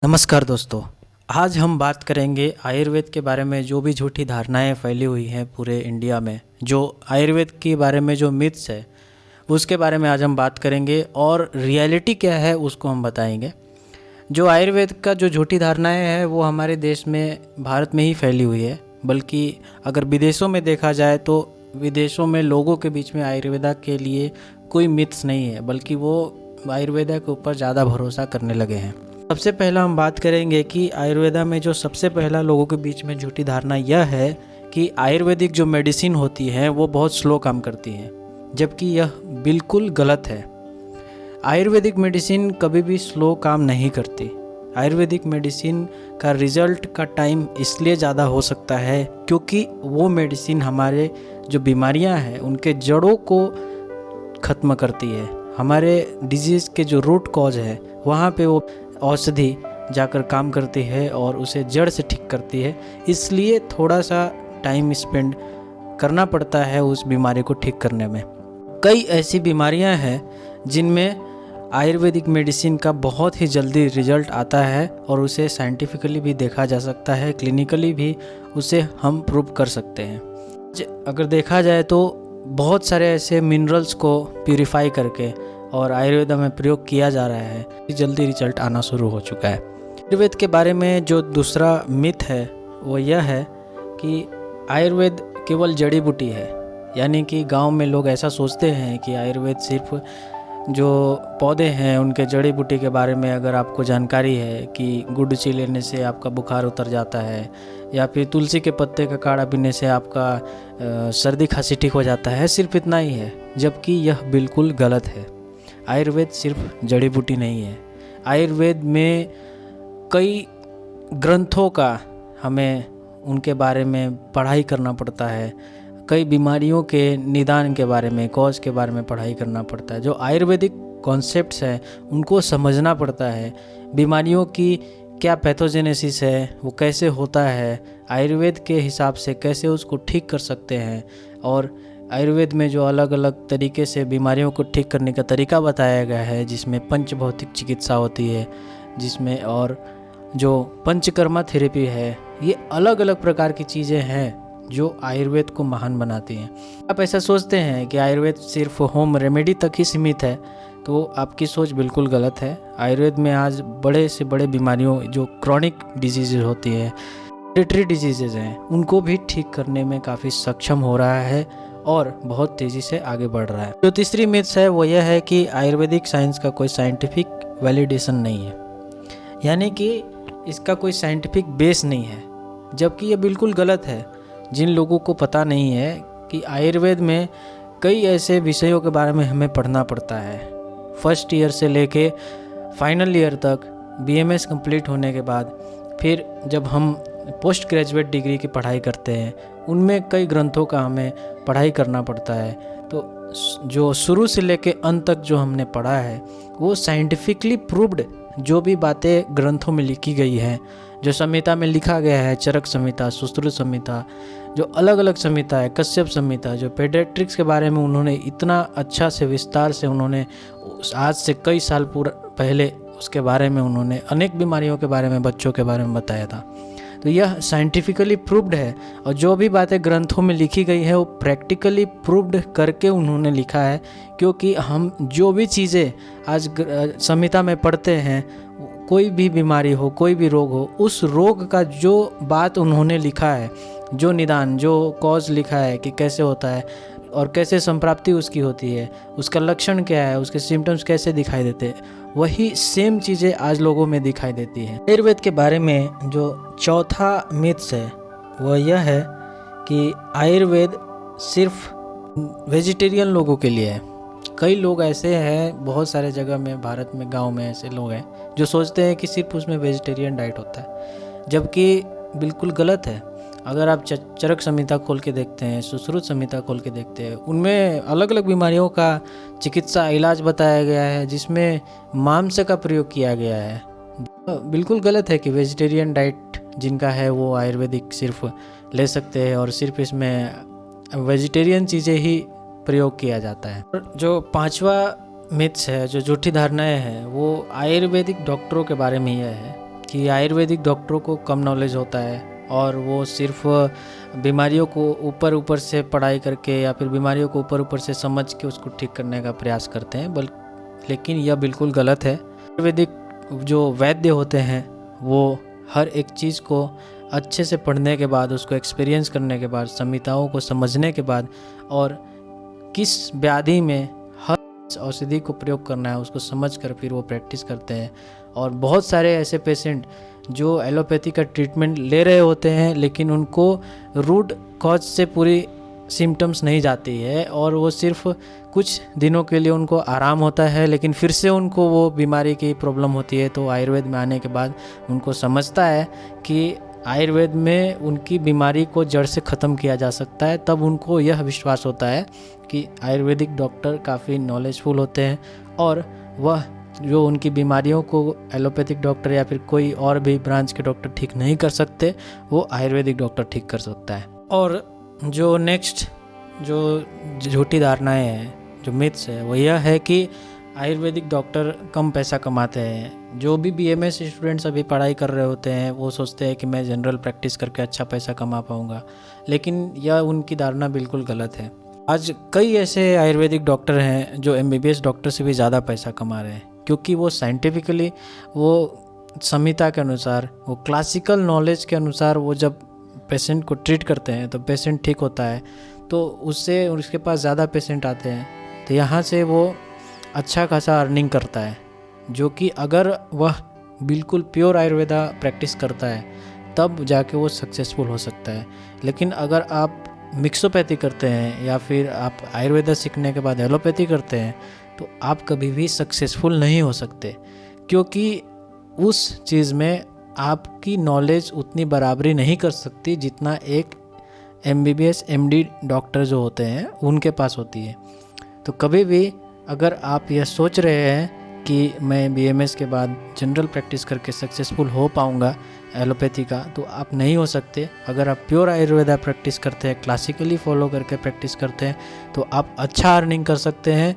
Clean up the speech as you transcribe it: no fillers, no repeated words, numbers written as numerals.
नमस्कार दोस्तों। आज हम बात करेंगे आयुर्वेद के बारे में जो भी झूठी धारणाएं फैली हुई हैं पूरे इंडिया में। जो आयुर्वेद के बारे में जो मिथ्स है उसके बारे में आज हम बात करेंगे और रियलिटी क्या है उसको हम बताएंगे। जो आयुर्वेद का जो झूठी धारणाएं हैं वो हमारे देश में भारत में ही फैली हुई है, बल्कि अगर विदेशों में देखा जाए तो विदेशों में लोगों के बीच में आयुर्वेदा के लिए कोई मिथ्स नहीं है, बल्कि वो आयुर्वेदा के ऊपर ज़्यादा भरोसा करने लगे हैं। सबसे पहला हम बात करेंगे कि आयुर्वेदा में जो सबसे पहला लोगों के बीच में झूठी धारणा यह है कि आयुर्वेदिक जो मेडिसिन होती है वो बहुत स्लो काम करती है, जबकि यह बिल्कुल गलत है। आयुर्वेदिक मेडिसिन कभी भी स्लो काम नहीं करती। आयुर्वेदिक मेडिसिन का रिजल्ट का टाइम इसलिए ज़्यादा हो सकता है क्योंकि वो मेडिसिन हमारे जो बीमारियां हैं उनके जड़ों को ख़त्म करती है। हमारे डिजीज़ के जो रूट कॉज है वहाँ पे वो औषधि जाकर काम करती है और उसे जड़ से ठीक करती है, इसलिए थोड़ा सा टाइम स्पेंड करना पड़ता है उस बीमारी को ठीक करने में। कई ऐसी बीमारियां हैं जिनमें आयुर्वेदिक मेडिसिन का बहुत ही जल्दी रिजल्ट आता है और उसे साइंटिफिकली भी देखा जा सकता है, क्लिनिकली भी उसे हम प्रूव कर सकते हैं। अगर देखा जाए तो बहुत सारे ऐसे मिनरल्स को प्यूरिफाई करके और आयुर्वेद में प्रयोग किया जा रहा है, जल्दी रिजल्ट आना शुरू हो चुका है। आयुर्वेद के बारे में जो दूसरा मिथ है वो यह है कि आयुर्वेद केवल जड़ी बूटी है, यानी कि गांव में लोग ऐसा सोचते हैं कि आयुर्वेद सिर्फ जो पौधे हैं उनके जड़ी बूटी के बारे में अगर आपको जानकारी है कि गुड़ची लेने से आपका बुखार उतर जाता है या फिर तुलसी के पत्ते का काढ़ा पीने से आपका सर्दी खांसी ठीक हो जाता है, सिर्फ इतना ही है, जबकि यह बिल्कुल गलत है। आयुर्वेद सिर्फ जड़ी बूटी नहीं है। आयुर्वेद में कई ग्रंथों का हमें उनके बारे में पढ़ाई करना पड़ता है, कई बीमारियों के निदान के बारे में, कॉज के बारे में पढ़ाई करना पड़ता है। जो आयुर्वेदिक कॉन्सेप्ट्स हैं उनको समझना पड़ता है। बीमारियों की क्या पैथोजेनेसिस है, वो कैसे होता है, आयुर्वेद के हिसाब से कैसे उसको ठीक कर सकते हैं, और आयुर्वेद में जो अलग अलग तरीके से बीमारियों को ठीक करने का तरीका बताया गया है, जिसमें पंचभौतिक चिकित्सा होती है, जिसमें और जो पंचकर्मा थेरेपी है, ये अलग अलग प्रकार की चीज़ें हैं जो आयुर्वेद को महान बनाती हैं। आप ऐसा सोचते हैं कि आयुर्वेद सिर्फ होम रेमेडी तक ही सीमित है, तो आपकी सोच बिल्कुल गलत है। आयुर्वेद में आज बड़े से बड़े बीमारियों जो क्रॉनिक डिजीज़ होती है, हेरिडिटरी डिजीज़ हैं, उनको भी ठीक करने में काफ़ी सक्षम हो रहा है और बहुत तेज़ी से आगे बढ़ रहा है। जो तीसरी मिथ्स है वो यह है कि आयुर्वेदिक साइंस का कोई साइंटिफिक वैलिडेशन नहीं है, यानी कि इसका कोई साइंटिफिक बेस नहीं है, जबकि ये बिल्कुल गलत है। जिन लोगों को पता नहीं है कि आयुर्वेद में कई ऐसे विषयों के बारे में हमें पढ़ना पड़ता है। फर्स्ट ईयर से लेके फाइनल ईयर तक बीएमएस कंप्लीट होने के बाद फिर जब हम पोस्ट ग्रेजुएट डिग्री की पढ़ाई करते हैं, उनमें कई ग्रंथों का हमें पढ़ाई करना पड़ता है। तो जो शुरू से लेके अंत तक जो हमने पढ़ा है वो साइंटिफिकली प्रूव्ड जो भी बातें ग्रंथों में लिखी गई हैं, जो संहिता में लिखा गया है, चरक संहिता, सुश्रुत संहिता, जो अलग अलग संहिता है, कश्यप संहिता, जो पेडियाट्रिक्स के बारे में उन्होंने इतना अच्छा से विस्तार से उन्होंने आज से कई साल पहले उसके बारे में उन्होंने अनेक बीमारियों के बारे में, बच्चों के बारे में बताया था। तो यह साइंटिफिकली प्रूव्ड है और जो भी बातें ग्रंथों में लिखी गई है वो प्रैक्टिकली प्रूव्ड करके उन्होंने लिखा है, क्योंकि हम जो भी चीज़ें आज संहिता में पढ़ते हैं, कोई भी बीमारी हो, कोई भी रोग हो, उस रोग का जो बात उन्होंने लिखा है, जो निदान, जो कॉज लिखा है कि कैसे होता है और कैसे संप्राप्ति उसकी होती है, उसका लक्षण क्या है, उसके सिम्टम्स कैसे दिखाई देते हैं, वही सेम चीज़ें आज लोगों में दिखाई देती हैं। आयुर्वेद के बारे में जो चौथा मिथ्स है वह यह है कि आयुर्वेद सिर्फ वेजिटेरियन लोगों के लिए है। कई लोग ऐसे हैं, बहुत सारे जगह में, भारत में, गांव में ऐसे लोग हैं जो सोचते हैं कि सिर्फ उसमें वेजिटेरियन डाइट होता है, जबकि बिल्कुल गलत है। अगर आप चरक संहिता खोल के देखते हैं, सुश्रुत संहिता खोल के देखते हैं, उनमें अलग अलग बीमारियों का चिकित्सा इलाज बताया गया है, जिसमें मांस का प्रयोग किया गया है। बिल्कुल गलत है कि वेजिटेरियन डाइट जिनका है वो आयुर्वेदिक सिर्फ ले सकते हैं और सिर्फ इसमें वेजिटेरियन चीज़ें ही प्रयोग किया जाता है। जो पांचवा मिथ्स है, जो झूठी धारणाएं हैं, वो आयुर्वेदिक डॉक्टरों के बारे में यह है कि आयुर्वेदिक डॉक्टरों को कम नॉलेज होता है और वो सिर्फ बीमारियों को ऊपर ऊपर से पढ़ाई करके या फिर बीमारियों को ऊपर ऊपर से समझ के उसको ठीक करने का प्रयास करते हैं, लेकिन यह बिल्कुल गलत है। आयुर्वेदिक जो वैद्य होते हैं वो हर एक चीज़ को अच्छे से पढ़ने के बाद, उसको एक्सपीरियंस करने के बाद, संहिताओं को समझने के बाद और किस व्याधि में हर औषधि को प्रयोग करना है उसको समझकर फिर वो प्रैक्टिस करते हैं। और बहुत सारे ऐसे पेशेंट जो एलोपैथी का ट्रीटमेंट ले रहे होते हैं लेकिन उनको रूट कॉज से पूरी सिम्टम्स नहीं जाती है और वो सिर्फ कुछ दिनों के लिए उनको आराम होता है, लेकिन फिर से उनको वो बीमारी की प्रॉब्लम होती है। तो आयुर्वेद में आने के बाद उनको समझता है कि आयुर्वेद में उनकी बीमारी को जड़ से ख़त्म किया जा सकता है। तब उनको यह विश्वास होता है कि आयुर्वेदिक डॉक्टर काफ़ी नॉलेजफुल होते हैं और वह जो उनकी बीमारियों को एलोपैथिक डॉक्टर या फिर कोई और भी ब्रांच के डॉक्टर ठीक नहीं कर सकते, वो आयुर्वेदिक डॉक्टर ठीक कर सकता है। और जो नेक्स्ट जो झूठी धारणाएं हैं, जो मिथ्स है, वो यह है कि आयुर्वेदिक डॉक्टर कम पैसा कमाते हैं। जो भी बीएमएस स्टूडेंट्स अभी पढ़ाई कर रहे होते हैं वो सोचते हैं कि मैं जनरल प्रैक्टिस करके अच्छा पैसा कमा पाऊँगा, लेकिन यह उनकी धारणा बिल्कुल गलत है। आज कई ऐसे आयुर्वेदिक डॉक्टर हैं जो एमबीबीएस डॉक्टर से भी ज़्यादा पैसा कमा रहे हैं, क्योंकि वो साइंटिफिकली, वो संहिता के अनुसार, वो क्लासिकल नॉलेज के अनुसार वो जब पेशेंट को ट्रीट करते हैं तो पेशेंट ठीक होता है, तो उससे उसके पास ज़्यादा पेशेंट आते हैं, तो यहाँ से वो अच्छा खासा अर्निंग करता है। जो कि अगर वह बिल्कुल प्योर आयुर्वेदा प्रैक्टिस करता है तब जाके वो सक्सेसफुल हो सकता है। लेकिन अगर आप मिक्सोपैथी करते हैं या फिर आप आयुर्वेदा सीखने के बाद एलोपैथी करते हैं तो आप कभी भी सक्सेसफुल नहीं हो सकते, क्योंकि उस चीज़ में आपकी नॉलेज उतनी बराबरी नहीं कर सकती जितना एक एमबीबीएस एमडी डॉक्टर जो होते हैं उनके पास होती है। तो कभी भी अगर आप यह सोच रहे हैं कि मैं बीएमएस के बाद जनरल प्रैक्टिस करके सक्सेसफुल हो पाऊँगा एलोपैथी का, तो आप नहीं हो सकते। अगर आप प्योर आयुर्वेदा प्रैक्टिस करते हैं, क्लासिकली फॉलो करके प्रैक्टिस करते हैं, तो आप अच्छा अर्निंग कर सकते हैं